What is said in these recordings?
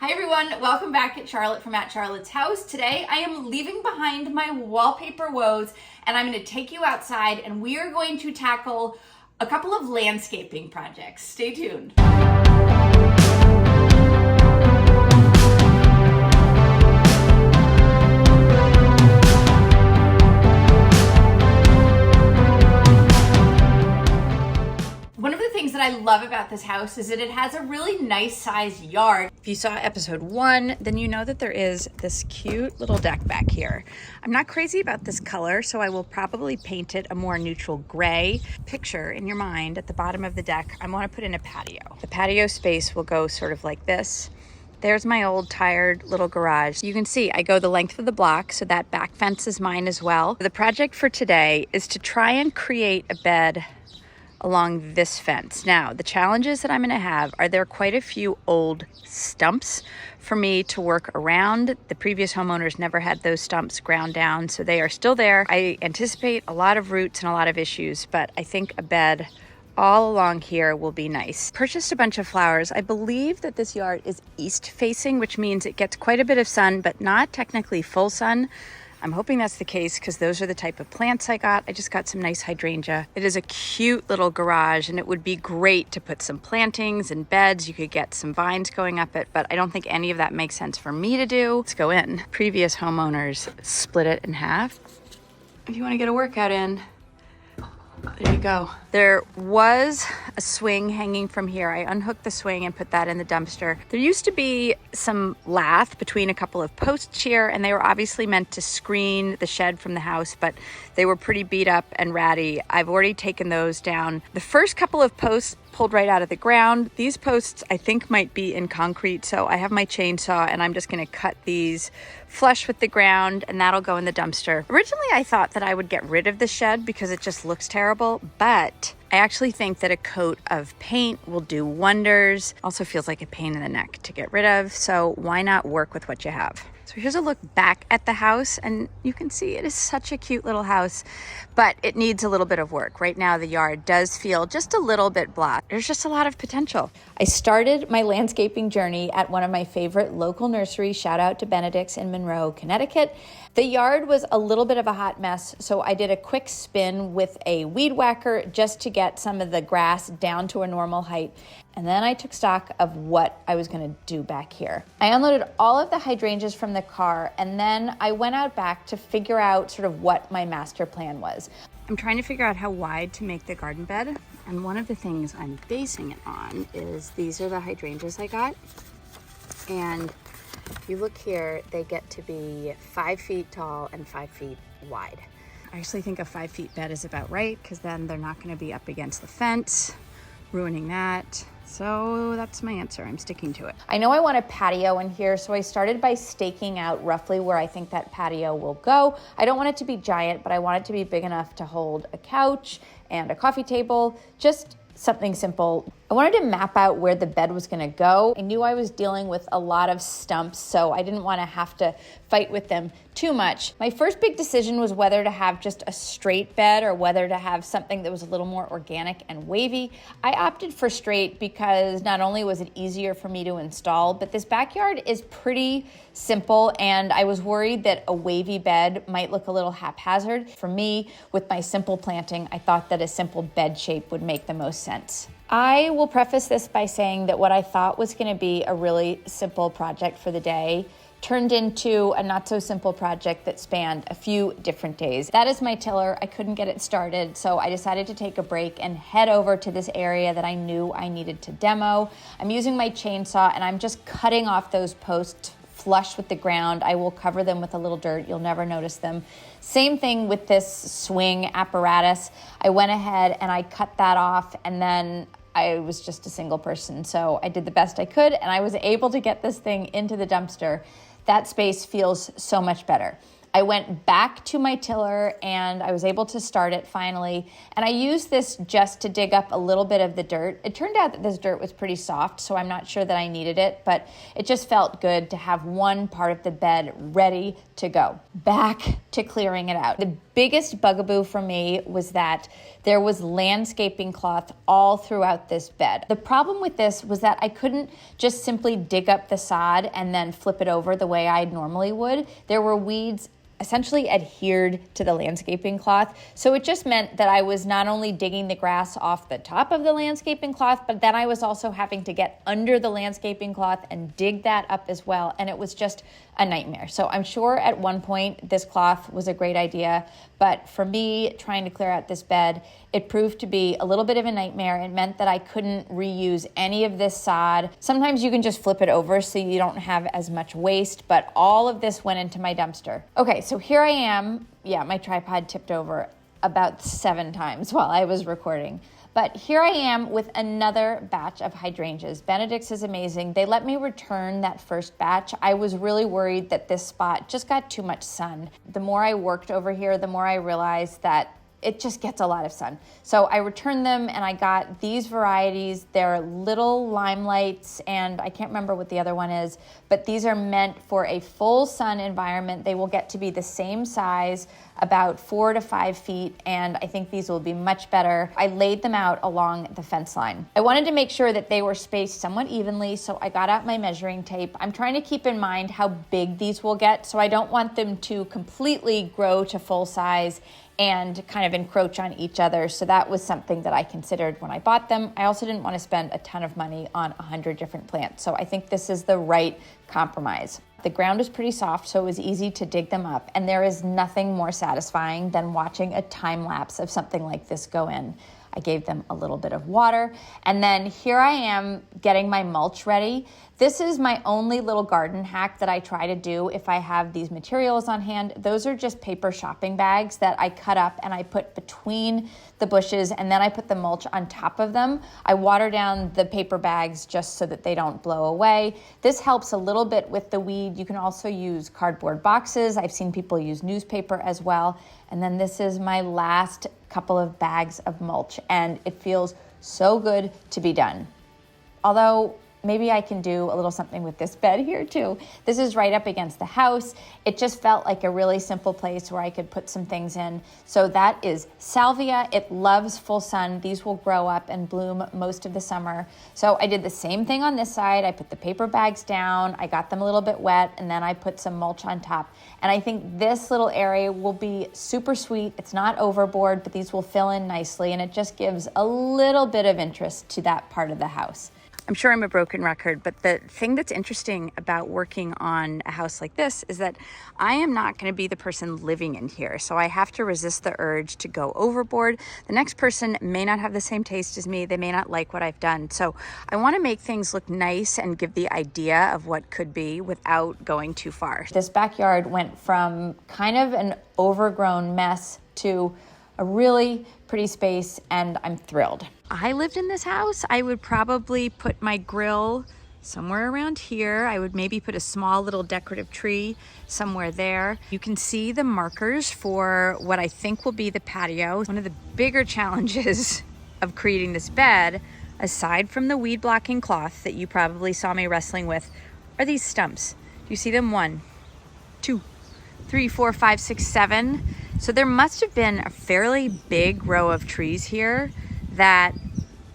Hi everyone, welcome back at Charlotte from at Charlotte's House. Today I am leaving behind my wallpaper woes and I'm going to take you outside and we are going to tackle a couple of landscaping projects. Stay tuned. One of the things that I love about this house is that it has a really nice sized yard. If you saw episode 1, then you know that there is this cute little deck back here. I'm not crazy about this color, so I will probably paint it a more neutral gray. Picture in your mind at the bottom of the deck, I want to put in a patio. The patio space will go sort of like this. There's my old tired little garage. You can see I go the length of the block, so that back fence is mine as well. The project for today is to try and create a bed along this fence. Now, the challenges that I'm going to have are there are quite a few old stumps for me to work around. The previous homeowners never had those stumps ground down, so they are still there. I anticipate a lot of roots and a lot of issues, but I think a bed all along here will be nice. Purchased a bunch of flowers. I believe that this yard is east facing, which means it gets quite a bit of sun, but not technically full sun. I'm hoping that's the case because those are the type of plants I got. I just got some nice hydrangea. It is a cute little garage and it would be great to put some plantings and beds. You could get some vines going up it, but I don't think any of that makes sense for me to do. Let's go in. Previous homeowners split it in half. If you want to get a workout in, there you go. There was a swing hanging from here. I unhooked the swing and put that in the dumpster. There used to be some lath between a couple of posts here, and they were obviously meant to screen the shed from the house, but they were pretty beat up and ratty. I've already taken those down. The first couple of posts pulled right out of the ground. These posts I think might be in concrete, so I have my chainsaw and I'm just going to cut these flush with the ground and that'll go in the dumpster. Originally I thought that I would get rid of the shed because it just looks terrible, but I actually think that a coat of paint will do wonders. Also feels like a pain in the neck to get rid of, so why not work with what you have? So here's a look back at the house, and you can see it is such a cute little house, but it needs a little bit of work. Right now the yard does feel just a little bit blah. There's just a lot of potential. I started my landscaping journey at one of my favorite local nurseries, shout out to Benedict's in Monroe, Connecticut. The yard was a little bit of a hot mess, so I did a quick spin with a weed whacker just to get some of the grass down to a normal height. And then I took stock of what I was going to do back here. I unloaded all of the hydrangeas from the car, and then I went out back to figure out sort of what my master plan was. I'm trying to figure out how wide to make the garden bed, and one of the things I'm basing it on is these are the hydrangeas I got. And if you look here, they get to be 5 feet tall and 5 feet wide. I actually think a 5 feet bed is about right because then they're not going to be up against the fence, ruining that. So that's my answer. I'm sticking to it. I know I want a patio in here, so I started by staking out roughly where I think that patio will go. I don't want it to be giant, but I want it to be big enough to hold a couch and a coffee table, just something simple. I wanted to map out where the bed was going to go. I knew I was dealing with a lot of stumps, so I didn't want to have to fight with them too much. My first big decision was whether to have just a straight bed or whether to have something that was a little more organic and wavy. I opted for straight because not only was it easier for me to install, but this backyard is pretty simple, and I was worried that a wavy bed might look a little haphazard. For me, with my simple planting, I thought that a simple bed shape would make the most sense. I will preface this by saying that what I thought was going to be a really simple project for the day turned into a not so simple project that spanned a few different days. That is my tiller. I couldn't get it started, so I decided to take a break and head over to this area that I knew I needed to demo. I'm using my chainsaw and I'm just cutting off those posts flush with the ground. I will cover them with a little dirt. You'll never notice them. Same thing with this swing apparatus. I went ahead and I cut that off, and then I was just a single person, so I did the best I could, and I was able to get this thing into the dumpster. That space feels so much better. I went back to my tiller and I was able to start it finally. And I used this just to dig up a little bit of the dirt. It turned out that this dirt was pretty soft, so I'm not sure that I needed it, but it just felt good to have one part of the bed ready to go. Back to clearing it out. The biggest bugaboo for me was that there was landscaping cloth all throughout this bed. The problem with this was that I couldn't just simply dig up the sod and then flip it over the way I normally would. There were weeds essentially adhered to the landscaping cloth. So it just meant that I was not only digging the grass off the top of the landscaping cloth, but then I was also having to get under the landscaping cloth and dig that up as well. And it was just a nightmare. So I'm sure at one point this cloth was a great idea, but for me trying to clear out this bed, it proved to be a little bit of a nightmare. It meant that I couldn't reuse any of this sod. Sometimes you can just flip it over so you don't have as much waste, but all of this went into my dumpster. Okay, so here I am. Yeah, my tripod tipped over about 7 times while I was recording. But here I am with another batch of hydrangeas. Benedict's is amazing. They let me return that first batch. I was really worried that this spot just got too much sun. The more I worked over here, the more I realized that it just gets a lot of sun. So I returned them and I got these varieties. They're little limelights and I can't remember what the other one is, but these are meant for a full sun environment. They will get to be the same size, about 4 to 5 feet, and I think these will be much better. I laid them out along the fence line. I wanted to make sure that they were spaced somewhat evenly, so I got out my measuring tape. I'm trying to keep in mind how big these will get, so I don't want them to completely grow to full size and kind of encroach on each other. So that was something that I considered when I bought them. I also didn't want to spend a ton of money on 100 different plants. So I think this is the right compromise. The ground is pretty soft, so it was easy to dig them up. And there is nothing more satisfying than watching a time lapse of something like this go in. I gave them a little bit of water. And then here I am getting my mulch ready. This is my only little garden hack that I try to do if I have these materials on hand. Those are just paper shopping bags that I cut up and I put between the bushes, and then I put the mulch on top of them. I water down the paper bags just so that they don't blow away. This helps a little bit with the weed. You can also use cardboard boxes. I've seen people use newspaper as well. And then this is my last couple of bags of mulch, and it feels so good to be done. Although maybe I can do a little something with this bed here too. This is right up against the house. It just felt like a really simple place where I could put some things in. So that is salvia. It loves full sun. These will grow up and bloom most of the summer. So I did the same thing on this side. I put the paper bags down. I got them a little bit wet, and then I put some mulch on top. And I think this little area will be super sweet. It's not overboard, but these will fill in nicely, and it just gives a little bit of interest to that part of the house. I'm sure I'm a broken record, but the thing that's interesting about working on a house like this is that I am not going to be the person living in here. So I have to resist the urge to go overboard. The next person may not have the same taste as me. They may not like what I've done. So I want to make things look nice and give the idea of what could be without going too far. This backyard went from kind of an overgrown mess to a really pretty space, and I'm thrilled. I lived in this house, I would probably put my grill somewhere around here. I would maybe put a small little decorative tree somewhere there. You can see the markers for what I think will be the patio. One of the bigger challenges of creating this bed, aside from the weed blocking cloth that you probably saw me wrestling with, are these stumps. Do you see them? 1, 2, 3, 4, 5, 6, 7. So there must have been a fairly big row of trees here that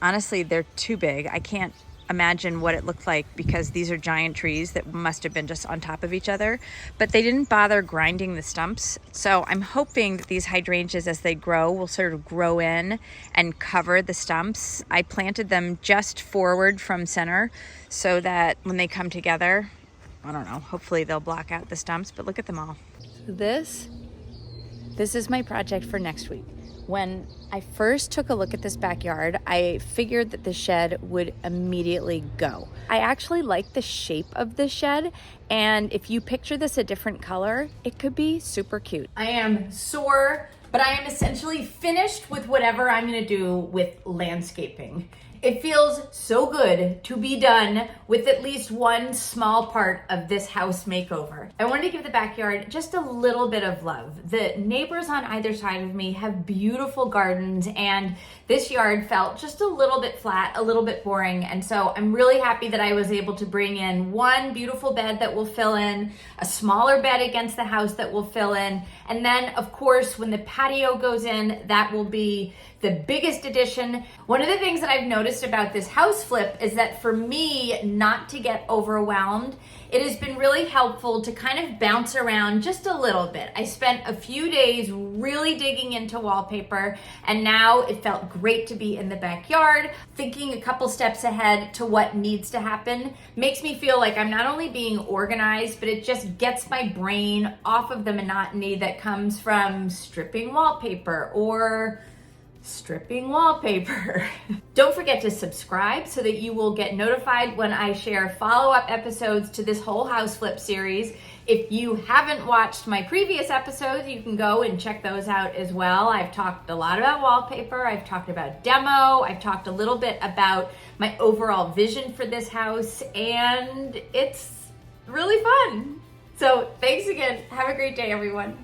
honestly, they're too big. I can't imagine what it looked like because these are giant trees that must have been just on top of each other, but they didn't bother grinding the stumps. So I'm hoping that these hydrangeas, as they grow, will sort of grow in and cover the stumps. I planted them just forward from center so that when they come together, I don't know, hopefully they'll block out the stumps, but look at them all. So this is my project for next week. When I first took a look at this backyard, I figured that the shed would immediately go. I actually like the shape of this shed, and if you picture this a different color, it could be super cute. I am sore, but I am essentially finished with whatever I'm gonna do with landscaping. It feels so good to be done with at least one small part of this house makeover. I wanted to give the backyard just a little bit of love. The neighbors on either side of me have beautiful gardens, and this yard felt just a little bit flat, a little bit boring. And so I'm really happy that I was able to bring in one beautiful bed that will fill in, a smaller bed against the house that will fill in, and then of course when the patio goes in, that will be the biggest addition. One of the things that I've noticed about this house flip is that for me not to get overwhelmed, it has been really helpful to kind of bounce around just a little bit. I spent a few days really digging into wallpaper, and now it felt great to be in the backyard. Thinking a couple steps ahead to what needs to happen makes me feel like I'm not only being organized, but it just gets my brain off of the monotony that comes from stripping wallpaper or stripping wallpaper. Don't forget to subscribe so that you will get notified when I share follow-up episodes to this whole house flip series. If you haven't watched my previous episodes, you can go and check those out as well. I've talked a lot about wallpaper, I've talked about demo, I've talked a little bit about my overall vision for this house, and it's really fun. So thanks again. Have a great day, everyone.